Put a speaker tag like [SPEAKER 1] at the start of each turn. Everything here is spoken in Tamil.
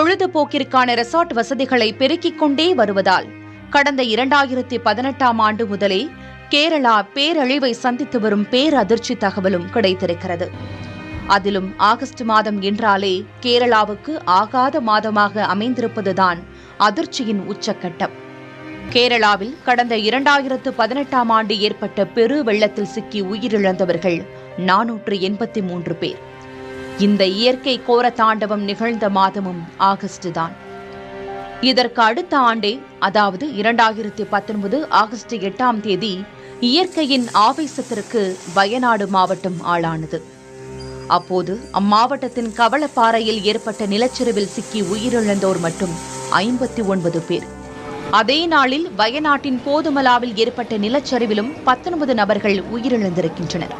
[SPEAKER 1] பொழுதுபோக்கிற்கான ரெசார்ட் வசதிகளை பெருக்கிக் கொண்டே வருவதால் கடந்த 2018ஆம் ஆண்டு முதலே கேரளா பேரழிவை சந்தித்து வரும் பேரதிர்ச்சி தகவலும் கிடைத்திருக்கிறது. அதிலும் ஆகஸ்ட் மாதம் என்றாலே கேரளாவுக்கு ஆகாத மாதமாக அமைந்திருப்பதுதான் அதிர்ச்சியின் உச்சக்கட்டம். கேரளாவில் கடந்த 2018ஆம் ஆண்டு ஏற்பட்ட பெரு வெள்ளத்தில் சிக்கி உயிரிழந்தவர்கள் 483 பேர். இந்த இயற்கை கோர தாண்டவம் நிகழ்ந்த மாதமும் ஆகஸ்ட் தான். இதற்கு அடுத்த ஆண்டே, அதாவது 2019 ஆகஸ்ட் 8ஆம் தேதி இயற்கையின் ஆவேசத்திற்கு வயநாடு மாவட்டம் ஆளானது. அப்போது அம்மாவட்டத்தின் கவளப்பாறையில் ஏற்பட்ட நிலச்சரிவில் சிக்கி உயிரிழந்தோர் மட்டும் 59 பேர். அதே நாளில் வயநாட்டின் போதுமலாவில் ஏற்பட்ட நிலச்சரிவிலும் 19 நபர்கள் உயிரிழந்திருக்கின்றனர்.